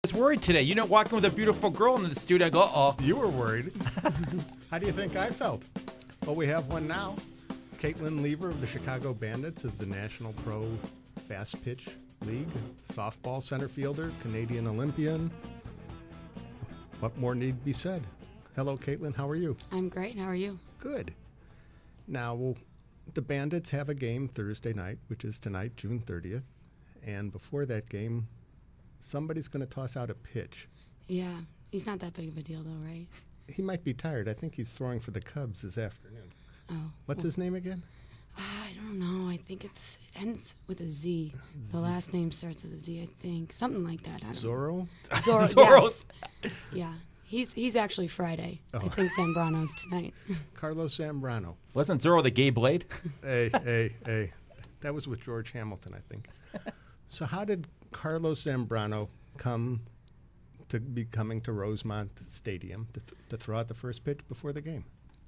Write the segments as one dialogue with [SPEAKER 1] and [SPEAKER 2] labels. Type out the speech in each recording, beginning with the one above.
[SPEAKER 1] I was worried today. You know, walking with a beautiful girl in the studio, I go, uh-oh.
[SPEAKER 2] You were worried. How do you think I felt? Well, we have one now. Caitlin Lever of the Chicago Bandits of the National Pro Fast Pitch League, softball center fielder, Canadian Olympian. What more need be said? Hello, Caitlin. How are you?
[SPEAKER 3] I'm great. How are you?
[SPEAKER 2] Good. Now, the Bandits have a game Thursday night, which is tonight, June 30th. And before that game, somebody's going to toss out a pitch.
[SPEAKER 3] Yeah, he's not that big of a deal, though, right?
[SPEAKER 2] He might be tired. I think he's throwing for the Cubs this afternoon.
[SPEAKER 3] Oh.
[SPEAKER 2] What's his name again?
[SPEAKER 3] I don't know. I think it ends with a Z. The last name starts with a Z, I think. Something like that. I don't
[SPEAKER 2] Zorro?
[SPEAKER 3] Zorro,
[SPEAKER 1] Zorro's.
[SPEAKER 3] yes. Yeah. He's actually Friday.
[SPEAKER 2] Oh.
[SPEAKER 3] I think Zambrano's tonight.
[SPEAKER 2] Carlos Zambrano.
[SPEAKER 1] Wasn't Zorro the gay blade?
[SPEAKER 2] Hey. That was with George Hamilton, I think. So how did Carlos Zambrano come to be coming to Rosemont Stadium to throw out the first pitch before the game?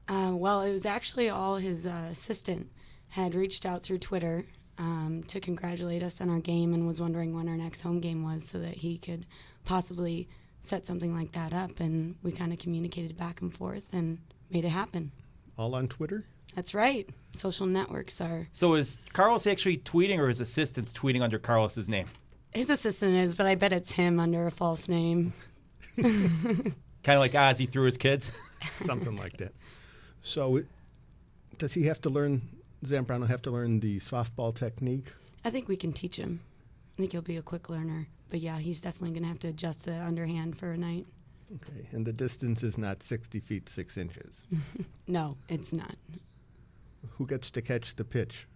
[SPEAKER 3] Well, it was actually all his assistant had reached out through Twitter to congratulate us on our game and was wondering when our next home game was so that he could possibly set something like that up. And we kind of communicated back and forth and made it happen.
[SPEAKER 2] All on Twitter?
[SPEAKER 3] That's right. Social networks are.
[SPEAKER 1] So is Carlos actually tweeting or his assistant's tweeting under Carlos's name?
[SPEAKER 3] His assistant is, but I bet it's him under a false name.
[SPEAKER 1] Kind of like Ozzy through his kids?
[SPEAKER 2] Something like that. So does he have to learn, Zambrano have to learn the softball technique?
[SPEAKER 3] I think we can teach him. I think he'll be a quick learner. But yeah, he's definitely going to have to adjust the underhand for a night.
[SPEAKER 2] Okay, and the distance is not 60 feet 6 inches.
[SPEAKER 3] No, it's not.
[SPEAKER 2] Who gets to catch the pitch?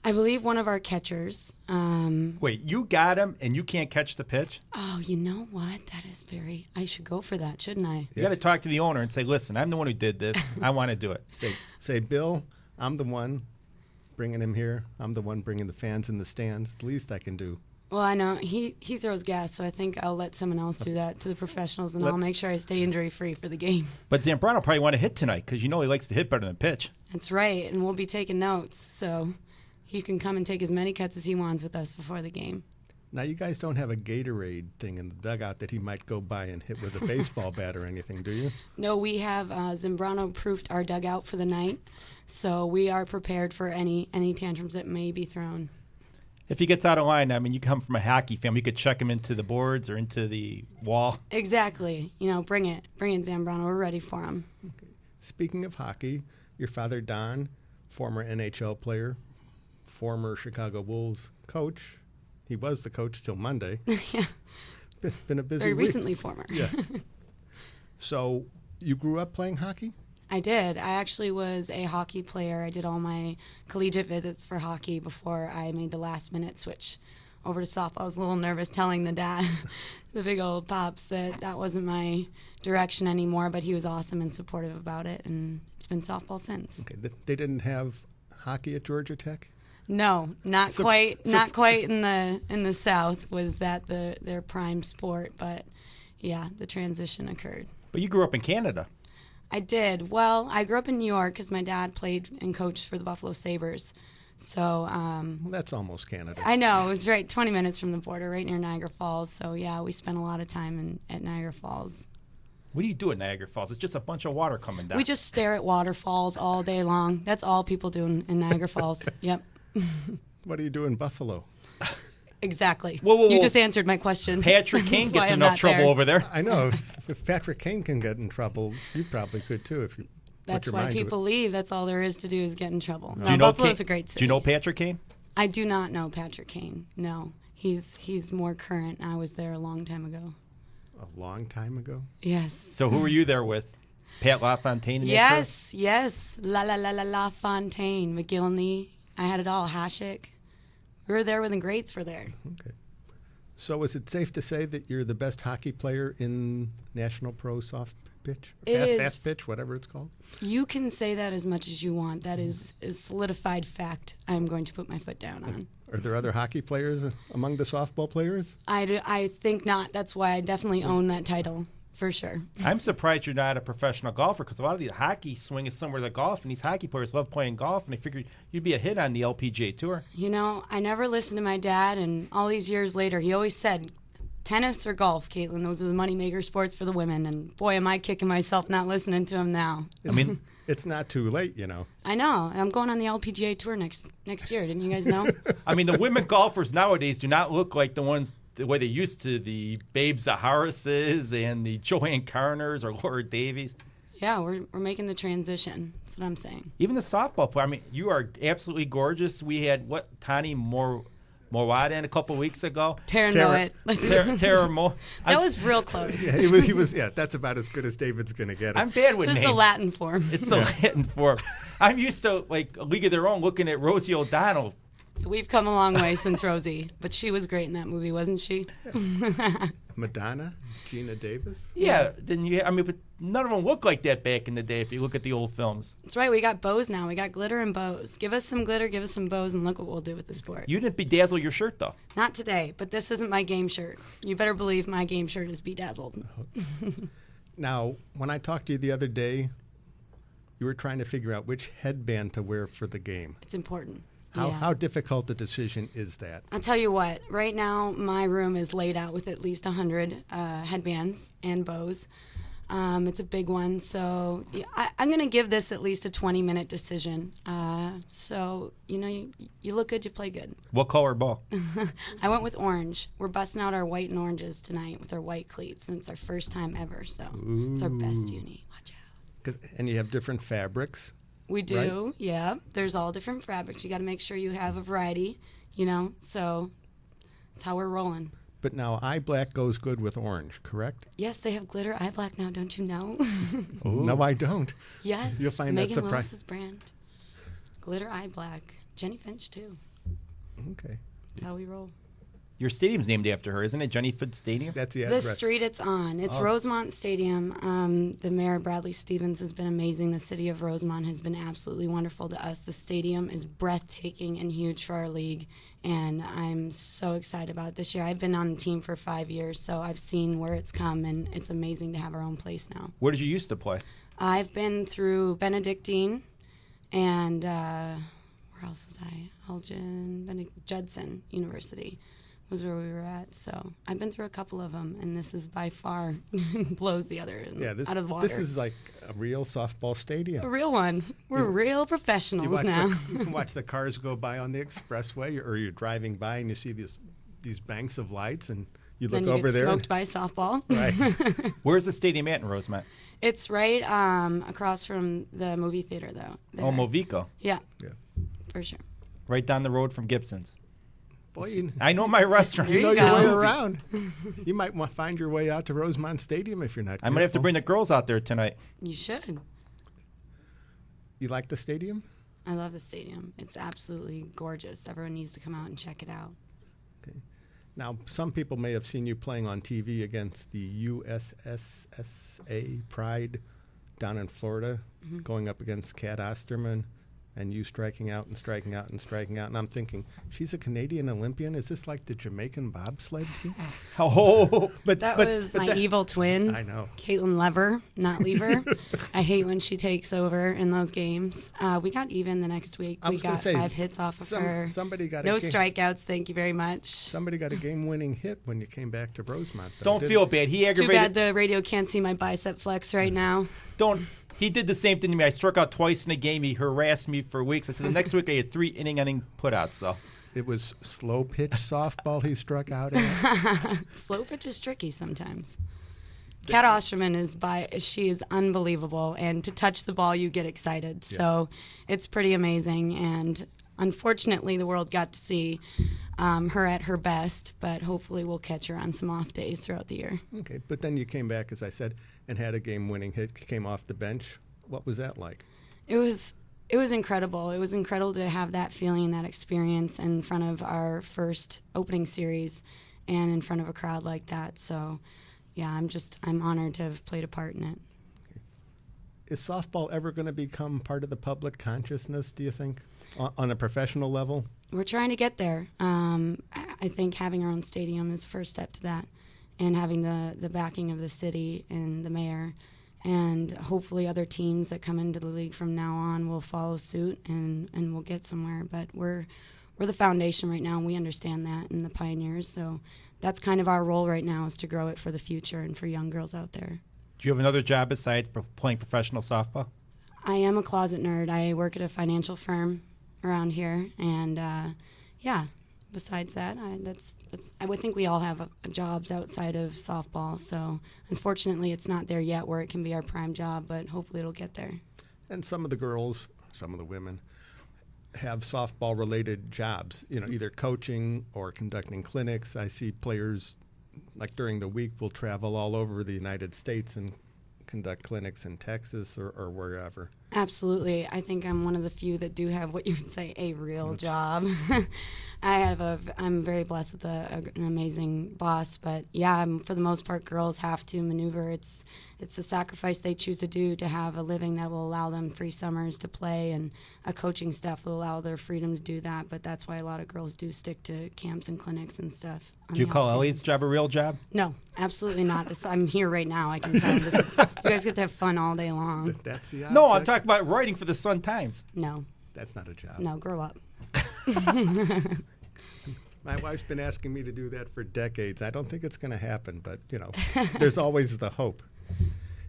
[SPEAKER 3] I believe one of our catchers.
[SPEAKER 1] Wait, you got him and you can't catch the pitch?
[SPEAKER 3] Oh, you know what? That is very. I should go for that, shouldn't I?
[SPEAKER 1] You got to talk to the owner and say, listen, I'm the one who did this. I want to do it.
[SPEAKER 2] Say, Bill, I'm the one bringing him here. I'm the one bringing the fans in the stands. The least I can do.
[SPEAKER 3] Well, I know he throws gas, so I think I'll let someone else do that to the professionals, and I'll make sure I stay injury-free for the game.
[SPEAKER 1] But Zambrano probably want to hit tonight because you know he likes to hit better than pitch.
[SPEAKER 3] That's right, and we'll be taking notes, so he can come and take as many cuts as he wants with us before the game.
[SPEAKER 2] Now, you guys don't have a Gatorade thing in the dugout that he might go by and hit with a baseball bat or anything, do you?
[SPEAKER 3] No, we have Zambrano-proofed our dugout for the night, so we are prepared for any tantrums that may be thrown.
[SPEAKER 1] If he gets out of line, I mean, you come from a hockey family, you could check him into the boards or into the wall.
[SPEAKER 3] Exactly. You know, bring it, Zambrano. We're ready for him.
[SPEAKER 2] Okay. Speaking of hockey, your father, Don, former NHL player, former Chicago Wolves coach. He was the coach till Monday.
[SPEAKER 3] Yeah.
[SPEAKER 2] Been a busy
[SPEAKER 3] Very
[SPEAKER 2] week.
[SPEAKER 3] recently former.
[SPEAKER 2] Yeah. So you grew up playing hockey?
[SPEAKER 3] I did. I actually was a hockey player. I did all my collegiate visits for hockey before I made the last-minute switch over to softball. I was a little nervous telling the dad, the big old pops, that wasn't my direction anymore, but he was awesome and supportive about it, and it's been softball since.
[SPEAKER 2] Okay. They didn't have hockey at Georgia Tech?
[SPEAKER 3] No, not quite in the South was that their prime sport, but yeah, the transition occurred.
[SPEAKER 1] But you grew up in Canada.
[SPEAKER 3] I did. Well, I grew up in New York because my dad played and coached for the Buffalo Sabres. So
[SPEAKER 2] Well, that's almost Canada.
[SPEAKER 3] I know. It was right 20 minutes from the border, right near Niagara Falls. So, yeah, we spent a lot of time at Niagara Falls.
[SPEAKER 1] What do you do at Niagara Falls? It's just a bunch of water coming down.
[SPEAKER 3] We just stare at waterfalls all day long. That's all people do in Niagara Falls. Yep.
[SPEAKER 2] What do you do in Buffalo?
[SPEAKER 3] Exactly.
[SPEAKER 1] Whoa.
[SPEAKER 3] You just answered my question.
[SPEAKER 1] Patrick Kane
[SPEAKER 3] That's why
[SPEAKER 1] gets
[SPEAKER 3] I'm
[SPEAKER 1] enough
[SPEAKER 3] not
[SPEAKER 1] trouble
[SPEAKER 3] there.
[SPEAKER 1] over there.
[SPEAKER 2] I know. If Patrick Kane can get in trouble, you probably could too if you
[SPEAKER 3] That's
[SPEAKER 2] put your
[SPEAKER 3] why
[SPEAKER 2] mind to it.
[SPEAKER 3] people leave. That's all there is to do is get in trouble.
[SPEAKER 1] Do
[SPEAKER 3] No,
[SPEAKER 1] you know
[SPEAKER 3] Buffalo's
[SPEAKER 1] Kane?
[SPEAKER 3] a great city.
[SPEAKER 1] Do you know Patrick Kane?
[SPEAKER 3] I do not know Patrick Kane. No. He's more current. I was there a long time ago.
[SPEAKER 2] A long time ago?
[SPEAKER 3] Yes.
[SPEAKER 1] So who were you there with? Pat LaFontaine? And that crew?
[SPEAKER 3] Yes. La Fontaine, McGillney. I had it all. Hashik. We were there when the greats were there.
[SPEAKER 2] Okay. So is it safe to say that you're the best hockey player in National Pro Soft Pitch? Fast pitch, whatever it's called?
[SPEAKER 3] You can say that as much as you want. That is a solidified fact I'm going to put my foot down on.
[SPEAKER 2] Are there other hockey players among the softball players?
[SPEAKER 3] I think not. That's why I definitely own that title. For sure.
[SPEAKER 1] I'm surprised you're not a professional golfer because a lot of the hockey swing is somewhere to golf, and these hockey players love playing golf, and I figured you'd be a hit on the LPGA Tour.
[SPEAKER 3] You know, I never listened to my dad, and all these years later, he always said, tennis or golf, Caitlin. Those are the moneymaker sports for the women. And boy, am I kicking myself not listening to them now.
[SPEAKER 1] I mean,
[SPEAKER 2] it's not too late, you know.
[SPEAKER 3] I know. I'm going on the LPGA tour next year. Didn't you guys know?
[SPEAKER 1] I mean, the women golfers nowadays do not look like the way they used to, the Babe Zaharises and the Joanne Carners or Laura Davies.
[SPEAKER 3] Yeah, we're making the transition. That's what I'm saying.
[SPEAKER 1] Even the softball player. I mean, you are absolutely gorgeous. We had, Tani Morwada in a couple of weeks ago.
[SPEAKER 3] Tara Noet.
[SPEAKER 1] Tara Mo.
[SPEAKER 3] That was real close.
[SPEAKER 2] Yeah, he was. Yeah, that's about as good as David's going to get it.
[SPEAKER 1] I'm bad with
[SPEAKER 3] This
[SPEAKER 1] names.
[SPEAKER 3] is the Latin form.
[SPEAKER 1] It's the Latin form. I'm used to, like, a League of Their Own looking at Rosie O'Donnell.
[SPEAKER 3] We've come a long way since Rosie, but she was great in that movie, wasn't she?
[SPEAKER 2] Madonna, Gina Davis.
[SPEAKER 1] Yeah, but none of them look like that back in the day if you look at the old films.
[SPEAKER 3] That's right. We got bows now. We got glitter and bows. Give us some glitter, give us some bows, and look what we'll do with the sport.
[SPEAKER 1] You didn't bedazzle your shirt, though.
[SPEAKER 3] Not today, but this isn't my game shirt. You better believe my game shirt is bedazzled.
[SPEAKER 2] Now, when I talked to you the other day, you were trying to figure out which headband to wear for the game.
[SPEAKER 3] It's important.
[SPEAKER 2] How difficult a decision is that?
[SPEAKER 3] I'll tell you what. Right now, my room is laid out with at least 100 headbands and bows. It's a big one, so yeah, I'm going to give this at least a 20-minute decision. So, you look good, you play good.
[SPEAKER 1] What color ball?
[SPEAKER 3] I went with orange. We're busting out our white and oranges tonight with our white cleats, and it's our first time ever, so It's our best uni. Watch out.
[SPEAKER 2] And you have different fabrics.
[SPEAKER 3] We do,
[SPEAKER 2] right?
[SPEAKER 3] Yeah. There's all different fabrics. You got to make sure you have a variety, so that's how we're rolling.
[SPEAKER 2] But now eye black goes good with orange, correct?
[SPEAKER 3] Yes, they have glitter eye black now, don't you know?
[SPEAKER 2] No, I don't.
[SPEAKER 3] Yes,
[SPEAKER 2] You'll find
[SPEAKER 3] Megan
[SPEAKER 2] that surprise.
[SPEAKER 3] Willis's brand. Glitter eye black. Jenny Finch, too.
[SPEAKER 2] Okay.
[SPEAKER 3] That's how we roll.
[SPEAKER 1] Your stadium's named after her, isn't it? Jenny Finch Stadium?
[SPEAKER 2] That's the
[SPEAKER 3] The
[SPEAKER 2] address.
[SPEAKER 3] street it's on. It's Rosemont Stadium. The mayor, Bradley Stevens, has been amazing. The city of Rosemont has been absolutely wonderful to us. The stadium is breathtaking and huge for our league, and I'm so excited about it this year. I've been on the team for 5 years, so I've seen where it's come, and it's amazing to have our own place now.
[SPEAKER 1] Where did you used to play?
[SPEAKER 3] I've been through Benedictine and where else was I? Judson University was where we were at. So I've been through a couple of them, and this is by far blows the other out of the water.
[SPEAKER 2] This is like a real softball stadium.
[SPEAKER 3] A real one. We're real professionals now.
[SPEAKER 2] You can watch the cars go by on the expressway, or you're driving by and you see these banks of lights, and you look
[SPEAKER 3] then you
[SPEAKER 2] over
[SPEAKER 3] get
[SPEAKER 2] there.
[SPEAKER 3] Smoked by softball.
[SPEAKER 2] Right.
[SPEAKER 1] Where's the stadium at in Rosemont?
[SPEAKER 3] It's right across from the movie theater, though. There.
[SPEAKER 1] Oh, Movico.
[SPEAKER 3] Yeah.
[SPEAKER 2] Yeah.
[SPEAKER 3] For sure.
[SPEAKER 1] Right down the road from Gibson's.
[SPEAKER 2] Boy,
[SPEAKER 1] I know my restaurant.
[SPEAKER 2] you know
[SPEAKER 3] There you
[SPEAKER 2] your way
[SPEAKER 3] go.
[SPEAKER 2] around. You might want to find your way out to Rosemont Stadium if you're not
[SPEAKER 1] I might have to
[SPEAKER 2] careful.
[SPEAKER 1] bring the girls out there tonight.
[SPEAKER 3] You should.
[SPEAKER 2] You like the stadium?
[SPEAKER 3] I love the stadium. It's absolutely gorgeous. Everyone needs to come out and check it out.
[SPEAKER 2] Okay. Now, some people may have seen you playing on TV against the USSSA Pride down in Florida, going up against Kat Osterman, and you striking out and striking out and striking out. And I'm thinking, she's a Canadian Olympian. Is this like the Jamaican bobsled team?
[SPEAKER 1] Oh,
[SPEAKER 3] That was my evil twin.
[SPEAKER 2] I know.
[SPEAKER 3] Caitlin Lever, not Lever. I hate when she takes over in those games. We got even the next week.
[SPEAKER 2] I
[SPEAKER 3] We
[SPEAKER 2] was gonna
[SPEAKER 3] got
[SPEAKER 2] say,
[SPEAKER 3] 5 hits off of her.
[SPEAKER 2] Somebody got
[SPEAKER 3] No
[SPEAKER 2] a game,
[SPEAKER 3] strikeouts, thank you very much.
[SPEAKER 2] Somebody got a game-winning hit when you came back to Rosemont. Though,
[SPEAKER 1] don't
[SPEAKER 2] didn't
[SPEAKER 1] feel
[SPEAKER 2] they?
[SPEAKER 1] bad. He
[SPEAKER 3] It's too
[SPEAKER 1] aggravated.
[SPEAKER 3] bad the radio can't see my bicep flex right now.
[SPEAKER 1] He did the same thing to me. I struck out twice in a game. He harassed me for weeks. I said the next week I had 3 inning putouts. So
[SPEAKER 2] It was slow pitch softball he struck out at.
[SPEAKER 3] Slow pitch is tricky sometimes. Kat Osterman she is unbelievable, and to touch the ball you get excited. So it's pretty amazing, and unfortunately the world got to see her at her best, but hopefully we'll catch her on some off days throughout the year.
[SPEAKER 2] Okay, but then you came back, as I said, and had a game-winning hit, came off the bench. What was that like?
[SPEAKER 3] It was incredible. It was incredible to have that feeling, that experience in front of our first opening series and in front of a crowd like that. So, yeah, I'm honored to have played a part in it.
[SPEAKER 2] Is softball ever going to become part of the public consciousness, do you think, on a professional level?
[SPEAKER 3] We're trying to get there. I think having our own stadium is the first step to that, and having the backing of the city and the mayor, and hopefully other teams that come into the league from now on will follow suit, and we'll get somewhere. But we're the foundation right now, and we understand that, and the pioneers. So that's kind of our role right now, is to grow it for the future and for young girls out there.
[SPEAKER 1] Do you have another job besides playing professional softball?
[SPEAKER 3] I am a closet nerd. I work at a financial firm around here, and besides that, I would think we all have jobs outside of softball. So unfortunately, it's not there yet where it can be our prime job, but hopefully it'll get there.
[SPEAKER 2] And some of the girls, some of the women, have softball-related jobs, either coaching or conducting clinics. I see players, like during the week, will travel all over the United States and conduct clinics in Texas or wherever.
[SPEAKER 3] Absolutely. I think I'm one of the few that do have what you would say a real job. I'm very blessed with an amazing boss, but yeah, for the most part, girls have to maneuver. It's a sacrifice they choose to do to have a living that will allow them free summers to play, and a coaching staff will allow their freedom to do that. But that's why a lot of girls do stick to camps and clinics and stuff.
[SPEAKER 1] Do you call Elliott's job a real job?
[SPEAKER 3] No, absolutely not. I'm here right now. I can tell you you guys get to have fun all day long.
[SPEAKER 2] That's the object.
[SPEAKER 1] No, I'm talking about writing for the Sun Times.
[SPEAKER 3] No.
[SPEAKER 2] That's not a job.
[SPEAKER 3] No, grow up.
[SPEAKER 2] My wife's been asking me to do that for decades. I don't think it's going to happen, but, there's always the hope.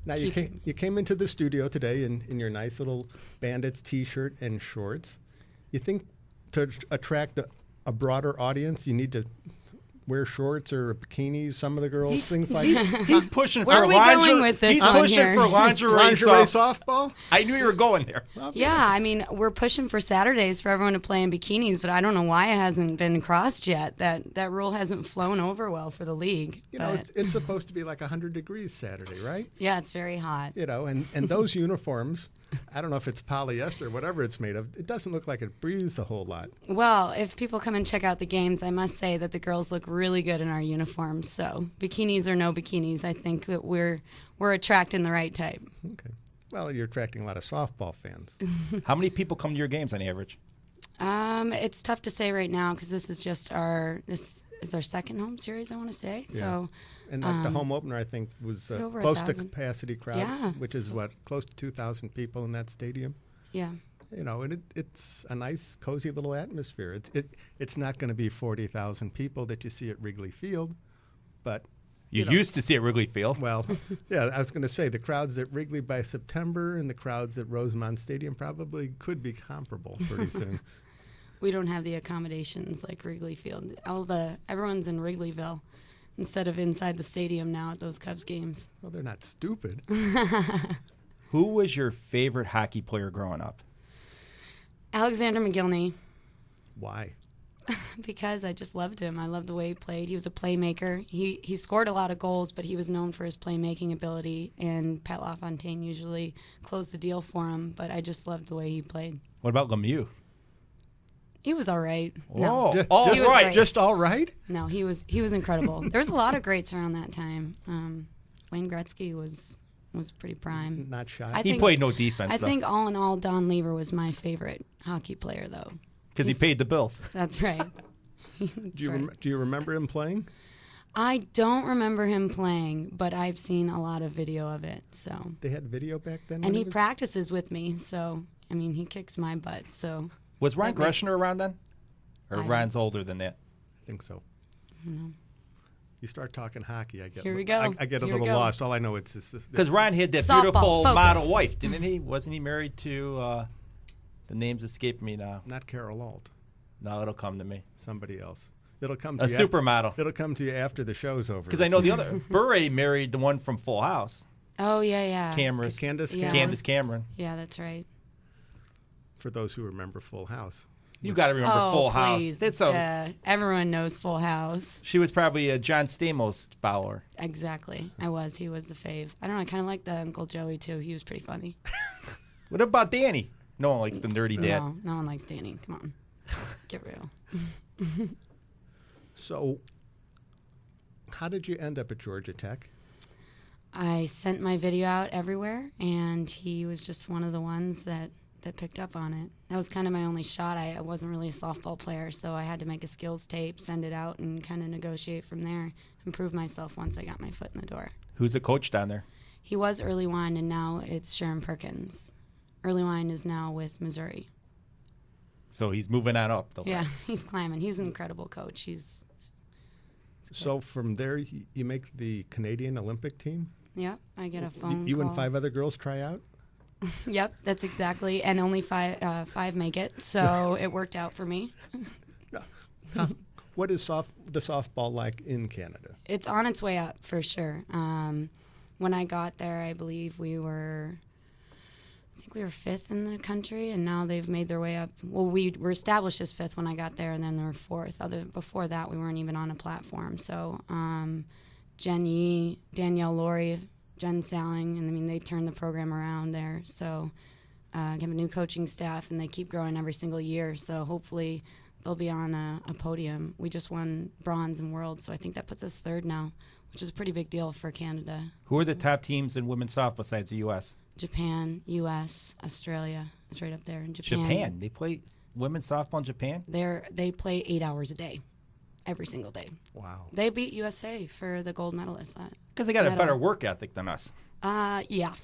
[SPEAKER 2] Now, you came into the studio today in your nice little Bandits T-shirt and shorts. You think to attract a broader audience, you need to wear shorts or bikinis, some of the girls, things like that?
[SPEAKER 1] He's pushing
[SPEAKER 3] Where
[SPEAKER 1] for
[SPEAKER 3] are we going with this
[SPEAKER 1] He's
[SPEAKER 3] one
[SPEAKER 1] pushing
[SPEAKER 3] here?
[SPEAKER 1] for lingerie
[SPEAKER 2] softball?
[SPEAKER 1] I knew you were going there.
[SPEAKER 2] Okay.
[SPEAKER 3] Yeah, I mean, we're pushing for Saturdays for everyone to play in bikinis, but I don't know why it hasn't been crossed yet. That rule hasn't flown over well for the league.
[SPEAKER 2] It's supposed to be like 100 degrees Saturday, right?
[SPEAKER 3] Yeah, it's very hot.
[SPEAKER 2] And those uniforms, I don't know if it's polyester, whatever it's made of, it doesn't look like it breathes a whole lot.
[SPEAKER 3] Well, if people come and check out the games, I must say that the girls look really good in our uniforms. So bikinis or no bikinis, I think that we're attracting the right type.
[SPEAKER 2] Okay. Well, you're attracting a lot of softball fans.
[SPEAKER 1] How many people come to your games on average?
[SPEAKER 3] It's tough to say right now because this is our second home series, I want to say.
[SPEAKER 2] Yeah.
[SPEAKER 3] So.
[SPEAKER 2] And like the home opener, I think, was close to capacity crowd, which is close to 2,000 people in that stadium.
[SPEAKER 3] Yeah.
[SPEAKER 2] And it's a nice, cozy little atmosphere. It's not going to be 40,000 people that you see at Wrigley Field, but
[SPEAKER 1] you used to see at Wrigley Field.
[SPEAKER 2] Well, yeah, I was going to say the crowds at Wrigley by September and the crowds at Rosemont Stadium probably could be comparable pretty soon.
[SPEAKER 3] We don't have the accommodations like Wrigley Field. Everyone's in Wrigleyville instead of inside the stadium now at those Cubs games.
[SPEAKER 2] Well, they're not stupid.
[SPEAKER 1] Who was your favorite hockey player growing up?
[SPEAKER 3] Alexander McGillney.
[SPEAKER 2] Why?
[SPEAKER 3] Because I just loved him. I loved the way he played. He was a playmaker. He scored a lot of goals, but he was known for his playmaking ability, and Pat LaFontaine usually closed the deal for him, but I just loved the way he played.
[SPEAKER 1] What about Lemieux?
[SPEAKER 3] He was all right.
[SPEAKER 1] Oh,
[SPEAKER 3] No.
[SPEAKER 1] all
[SPEAKER 3] He was
[SPEAKER 1] right.
[SPEAKER 3] great.
[SPEAKER 2] Just all right?
[SPEAKER 3] No, he was incredible. There was a lot of greats around that time. Wayne Gretzky was pretty prime.
[SPEAKER 2] Not shy.
[SPEAKER 3] I
[SPEAKER 1] He
[SPEAKER 3] think-
[SPEAKER 1] played no defense,
[SPEAKER 3] I
[SPEAKER 1] though,
[SPEAKER 3] think all in all, Don Lever was my favorite hockey player, though.
[SPEAKER 1] because he paid the bills.
[SPEAKER 3] That's right.
[SPEAKER 2] Do you remember him playing?
[SPEAKER 3] I don't remember him playing, but I've seen a lot of video of it. So,
[SPEAKER 2] They had video back then?
[SPEAKER 3] and he practices with me. So, I mean, he kicks my butt. So,
[SPEAKER 1] Was Ron
[SPEAKER 3] That makes-
[SPEAKER 1] Greschner around then? Or
[SPEAKER 3] I don't-
[SPEAKER 1] Ron's older than that?
[SPEAKER 2] I think so. You start talking hockey, I get
[SPEAKER 3] Here we go.
[SPEAKER 2] I get a
[SPEAKER 3] Here we
[SPEAKER 2] little
[SPEAKER 3] go.
[SPEAKER 2] lost. All I know is this.
[SPEAKER 1] Because Ron had that
[SPEAKER 3] Softball,
[SPEAKER 1] beautiful
[SPEAKER 3] focus.
[SPEAKER 1] model wife, didn't he? Wasn't he married to, the name's escaping me now.
[SPEAKER 2] Not Carol Alt.
[SPEAKER 1] No, it'll come to me.
[SPEAKER 2] Somebody else. It'll come to
[SPEAKER 1] A
[SPEAKER 2] you.
[SPEAKER 1] supermodel.
[SPEAKER 2] It'll come to you after the show's over.
[SPEAKER 1] Because I know the other, Bure married the one from Full House.
[SPEAKER 3] oh yeah.
[SPEAKER 1] Candace
[SPEAKER 3] Yeah.
[SPEAKER 1] Candace Cameron.
[SPEAKER 3] Yeah, that's right.
[SPEAKER 2] For those who remember Full House.
[SPEAKER 1] You got to remember Full
[SPEAKER 3] please.
[SPEAKER 1] House.
[SPEAKER 3] Everyone knows Full House.
[SPEAKER 1] She was probably a John Stamos follower.
[SPEAKER 3] Exactly. He was the fave. I don't know, I kind of like the Uncle Joey, too. He was pretty funny.
[SPEAKER 1] What about Danny? No one likes the nerdy dad.
[SPEAKER 3] No one likes Danny. Come on. Get real.
[SPEAKER 2] So, how did you end up at Georgia Tech?
[SPEAKER 3] I sent my video out everywhere, and he was just one of the ones that picked up on it. That was kind of my only shot. I wasn't really a softball player, so I had to make a skills tape, send it out, and kind of negotiate from there, improve myself once I got my foot in the door.
[SPEAKER 1] Who's the coach down there?
[SPEAKER 3] He was Early Wine, and now it's Sharon Perkins. Early Wine is now with Missouri.
[SPEAKER 1] So he's moving on up.
[SPEAKER 3] Yeah, he's climbing. He's an incredible coach.
[SPEAKER 2] So from there, you make the Canadian Olympic team?
[SPEAKER 3] Yeah, I get a phone
[SPEAKER 2] You
[SPEAKER 3] call.
[SPEAKER 2] and 5 other girls try out?
[SPEAKER 3] Yep, that's exactly. And only five make it, so it worked out for me.
[SPEAKER 2] What is the softball like in Canada?
[SPEAKER 3] It's on its way up for sure. When I got there, I believe we were 5th in the country, and now they've made their way up. Well, we were established as 5th when I got there, and then they were 4th. Before that, we weren't even on a platform. So Jen Yee, Danielle Laurie, Jen Salling, and I mean, they turned the program around there. So I have a new coaching staff, and they keep growing every single year. So hopefully they'll be on a podium. We just won bronze in Worlds, so I think that puts us 3rd now, which is a pretty big deal for Canada.
[SPEAKER 1] Who are the top teams in women's softball besides the U.S.?
[SPEAKER 3] Japan, U.S., Australia is right up there. In Japan.
[SPEAKER 1] Japan. They play women's softball in Japan?
[SPEAKER 3] They play 8 hours a day, every single day.
[SPEAKER 2] Wow.
[SPEAKER 3] They beat USA for the gold medalist.
[SPEAKER 1] Because they got a better work ethic than us.
[SPEAKER 3] Yeah.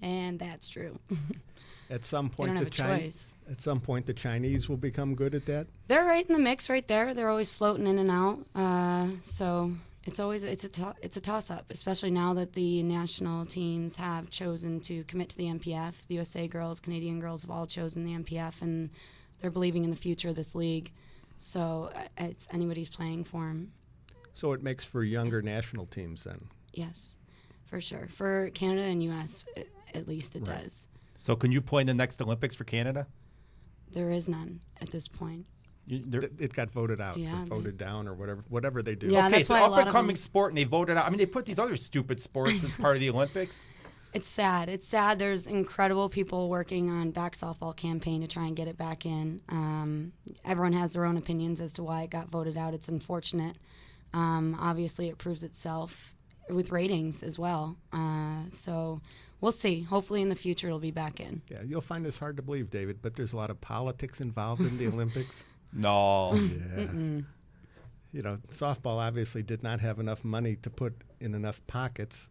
[SPEAKER 3] And that's true.
[SPEAKER 2] At some
[SPEAKER 3] They
[SPEAKER 2] point,
[SPEAKER 3] don't have a choice.
[SPEAKER 2] At some point, the Chinese will become good at that.
[SPEAKER 3] They're right in the mix right there. They're always floating in and out. So it's a toss-up, especially now that the national teams have chosen to commit to the MPF. The USA girls, Canadian girls have all chosen the MPF, and they're believing in the future of this league. So it's anybody's playing for them.
[SPEAKER 2] So it makes for younger national teams then.
[SPEAKER 3] Yes, for sure. For Canada and U.S., at least it
[SPEAKER 2] Right.
[SPEAKER 3] does.
[SPEAKER 1] So can you play in the next Olympics for Canada?
[SPEAKER 3] There is none at this point.
[SPEAKER 2] It got voted out,
[SPEAKER 3] Yeah,
[SPEAKER 2] or voted down, or whatever they do.
[SPEAKER 3] Yeah,
[SPEAKER 1] Okay,
[SPEAKER 3] that's
[SPEAKER 1] so
[SPEAKER 3] why a lot of
[SPEAKER 1] up-and-coming
[SPEAKER 3] them-
[SPEAKER 1] sport, and they voted out. I mean, they put these other stupid sports as part of the Olympics.
[SPEAKER 3] It's sad. It's sad. There's incredible people working on back softball campaign to try and get it back in. Everyone has their own opinions as to why it got voted out. It's unfortunate. Obviously, it proves itself with ratings as well. So we'll see. Hopefully in the future it'll be back in.
[SPEAKER 2] Yeah, you'll find this hard to believe, David, but there's a lot of politics involved in the Olympics.
[SPEAKER 1] No.
[SPEAKER 2] Yeah. You know, softball obviously did not have enough money to put in enough pockets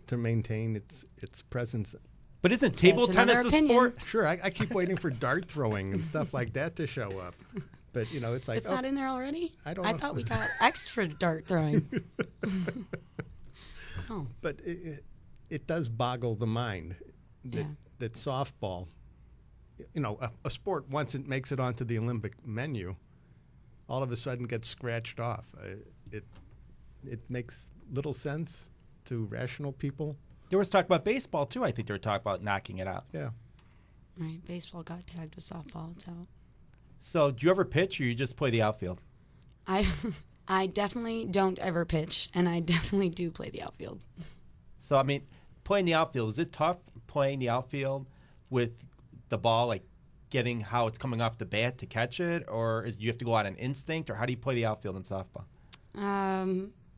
[SPEAKER 2] to maintain its presence.
[SPEAKER 1] But isn't table
[SPEAKER 3] That's another
[SPEAKER 1] tennis a
[SPEAKER 3] opinion.
[SPEAKER 1] sport?
[SPEAKER 2] Sure, I keep waiting for dart throwing and stuff like that to show up. But, you know, it's like,
[SPEAKER 3] It's not in there already?
[SPEAKER 2] I don't
[SPEAKER 3] I
[SPEAKER 2] know.
[SPEAKER 3] thought we got X for dart throwing. Oh,
[SPEAKER 2] But it does boggle the mind that,
[SPEAKER 3] Yeah.
[SPEAKER 2] that softball, you know, a sport, once it makes it onto the Olympic menu, all of a sudden gets scratched off. It makes little sense to rational people.
[SPEAKER 1] There was talk about baseball, too. I think they were talking about knocking it out.
[SPEAKER 2] Yeah.
[SPEAKER 3] right. Baseball got tagged with softball. So
[SPEAKER 1] So do you ever pitch, or you just play the outfield?
[SPEAKER 3] I definitely don't ever pitch, and I definitely do play the outfield.
[SPEAKER 1] So, I mean, playing the outfield, is it tough playing the outfield with the ball, like getting how it's coming off the bat to catch it? Or do you have to go out on instinct? Or how do you play the outfield in softball?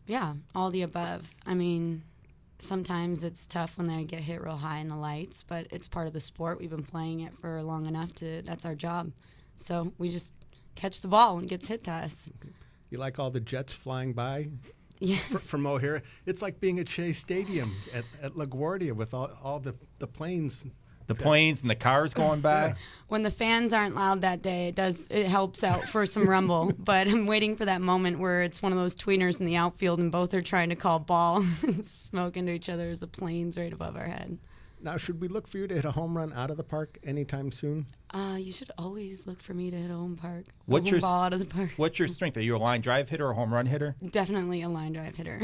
[SPEAKER 3] Yeah, all the above. I mean, sometimes it's tough when they get hit real high in the lights, but it's part of the sport. We've been playing it for long enough that's our job. So we just catch the ball when it gets hit to us.
[SPEAKER 2] You like all the jets flying by
[SPEAKER 3] Yes.
[SPEAKER 2] from O'Hare? It's like being at Shea Stadium at LaGuardia with all the planes.
[SPEAKER 1] The planes and the cars going by?
[SPEAKER 2] Yeah.
[SPEAKER 3] When the fans aren't loud that day, it helps out for some rumble. But I'm waiting for that moment where it's one of those tweeners in the outfield and both are trying to call ball and smoke into each other as the plane's right above our head.
[SPEAKER 2] Now, should we look for you to hit a home run out of the park anytime soon?
[SPEAKER 3] You should always look for me to hit a home park.
[SPEAKER 1] What's
[SPEAKER 3] a
[SPEAKER 1] your
[SPEAKER 3] home ball out of the park.
[SPEAKER 1] What's your strength? Are you a line drive hitter or a home run hitter?
[SPEAKER 3] Definitely a line drive hitter.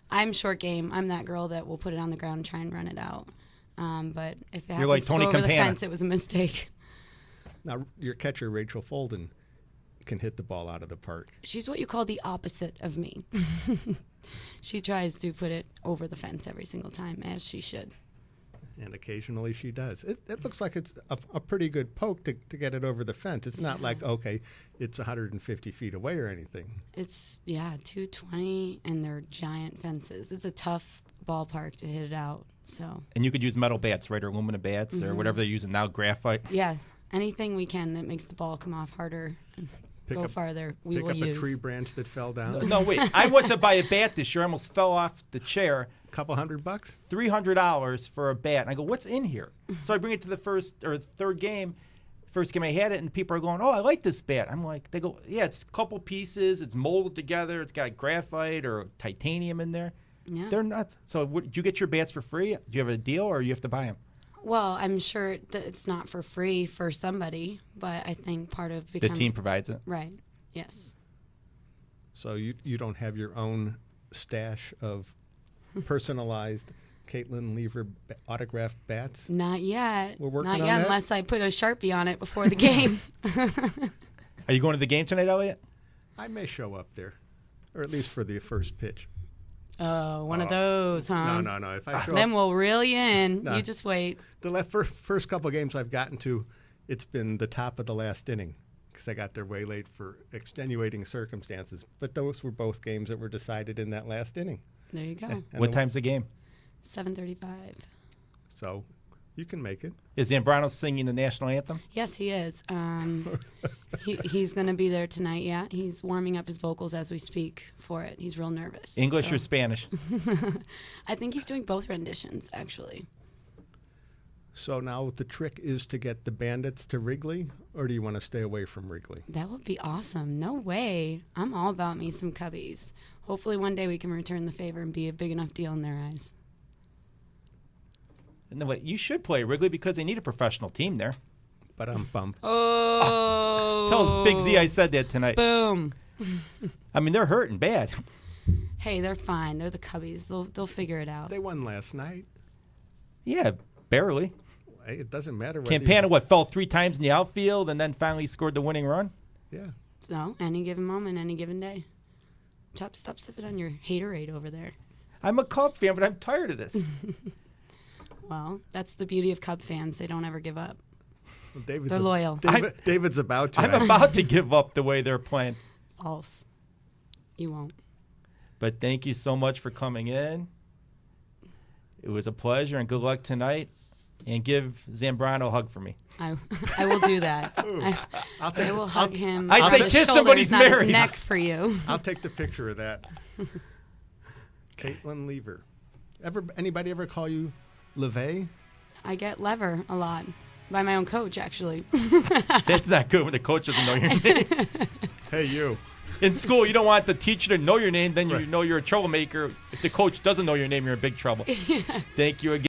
[SPEAKER 3] I'm short game. I'm that girl that will put it on the ground and try and run it out. But if it happens
[SPEAKER 1] like
[SPEAKER 3] to
[SPEAKER 1] Tony
[SPEAKER 3] go over the
[SPEAKER 1] Campana.
[SPEAKER 3] fence, it was a mistake.
[SPEAKER 2] Now, your catcher, Rachel Folden, can hit the ball out of the park.
[SPEAKER 3] She's what you call the opposite of me. She tries to put it over the fence every single time, as she should.
[SPEAKER 2] And occasionally she does. It looks like it's a pretty good poke to get it over the fence. It's not like, okay, it's 150 feet away or anything.
[SPEAKER 3] It's, 220, and they're giant fences. It's a tough ballpark to hit it out. So,
[SPEAKER 1] And you could use metal bats, right, or aluminum bats, or whatever they're using now, graphite.
[SPEAKER 3] yeah, anything we can that makes the ball come off harder and
[SPEAKER 2] Pick
[SPEAKER 3] go
[SPEAKER 2] up-
[SPEAKER 3] farther, we
[SPEAKER 2] Pick
[SPEAKER 3] will
[SPEAKER 2] up
[SPEAKER 3] use.
[SPEAKER 2] a tree branch that fell down.
[SPEAKER 1] No, wait. I went to buy a bat this year. I almost fell off the chair.
[SPEAKER 2] Couple $100.
[SPEAKER 1] $300 for a bat. And I go, what's in here? So I bring it to the first or third game. first game I had it, and people are going, "Oh, I like this bat." I'm like, they go, "Yeah, it's a couple pieces. It's molded together. It's got graphite or titanium in there."
[SPEAKER 3] Yeah.
[SPEAKER 1] They're nuts. So, do you get your bats for free? Do you have a deal, or you have to buy them?
[SPEAKER 3] Well, I'm sure that it's not for free for somebody, but I think part of
[SPEAKER 1] The team provides it.
[SPEAKER 3] Right. Yes.
[SPEAKER 2] So you don't have your own stash of personalized Caitlin Lever autographed bats?
[SPEAKER 3] Not yet.
[SPEAKER 2] We're working
[SPEAKER 3] Not
[SPEAKER 2] on
[SPEAKER 3] yet,
[SPEAKER 2] that?
[SPEAKER 3] unless I put a Sharpie on it before the game.
[SPEAKER 1] Are you going to the game tonight, Elliott?
[SPEAKER 2] I may show up there, or at least for the first pitch.
[SPEAKER 3] Oh, one of those, huh?
[SPEAKER 2] No. If I show
[SPEAKER 3] Then
[SPEAKER 2] up,
[SPEAKER 3] we'll reel you in.
[SPEAKER 2] No.
[SPEAKER 3] You just wait.
[SPEAKER 2] the first couple games I've gotten to, it's been the top of the last inning because I got there way late for extenuating circumstances. But those were both games that were decided in that last inning.
[SPEAKER 3] There you go.
[SPEAKER 2] And
[SPEAKER 1] What time's the game?
[SPEAKER 3] 7:35.
[SPEAKER 2] So you can make it.
[SPEAKER 1] Is Zambrano singing the national anthem?
[SPEAKER 3] Yes, he is. He's going to be there tonight, yeah. He's warming up his vocals as we speak for it. He's real nervous.
[SPEAKER 1] English
[SPEAKER 3] so.
[SPEAKER 1] or Spanish?
[SPEAKER 3] I think he's doing both renditions, actually.
[SPEAKER 2] So now the trick is to get the Bandits to Wrigley, or do you want to stay away from Wrigley?
[SPEAKER 3] That would be awesome. No way. I'm all about me some Cubbies. Hopefully one day we can return the favor and be a big enough deal in their eyes.
[SPEAKER 1] No, wait, you should play Wrigley because they need a professional team there.
[SPEAKER 2] But I'm bummed.
[SPEAKER 3] Oh.
[SPEAKER 1] Tell us, Big Z, I said that tonight.
[SPEAKER 3] Boom.
[SPEAKER 1] I mean, they're hurting bad.
[SPEAKER 3] Hey, they're fine. They're the Cubbies. They'll figure it out.
[SPEAKER 2] They won last night.
[SPEAKER 1] Yeah, barely.
[SPEAKER 2] Hey, it doesn't matter.
[SPEAKER 1] Campana, fell 3 times in the outfield and then finally scored the winning run?
[SPEAKER 2] Yeah.
[SPEAKER 3] So, any given moment, any given day. Stop sipping on your haterade over there.
[SPEAKER 1] I'm a Cub fan, but I'm tired of this.
[SPEAKER 3] Well, that's the beauty of Cub fans. They don't ever give up.
[SPEAKER 2] Well,
[SPEAKER 3] They're loyal.
[SPEAKER 2] David's about to.
[SPEAKER 1] I'm about to give up the way they're playing.
[SPEAKER 3] False. You won't.
[SPEAKER 1] But thank you so much for coming in. It was a pleasure, and good luck tonight. And give Zambrano a hug for me.
[SPEAKER 3] I will do that. I will hug him.
[SPEAKER 1] I'd
[SPEAKER 3] on
[SPEAKER 1] say
[SPEAKER 3] the
[SPEAKER 1] kiss
[SPEAKER 3] shoulders,
[SPEAKER 1] somebody's
[SPEAKER 3] not his
[SPEAKER 1] married.
[SPEAKER 3] neck for you.
[SPEAKER 2] I'll take the picture of that. Caitlin Lever. Anybody ever call you Leve?
[SPEAKER 3] I get Lever a lot. By my own coach, actually.
[SPEAKER 1] That's not good when the coach doesn't know your name.
[SPEAKER 2] Hey, you.
[SPEAKER 1] In school, you don't want the teacher to know your name, then you
[SPEAKER 2] Right.
[SPEAKER 1] know you're a troublemaker. If the coach doesn't know your name, you're in big trouble. Thank you again.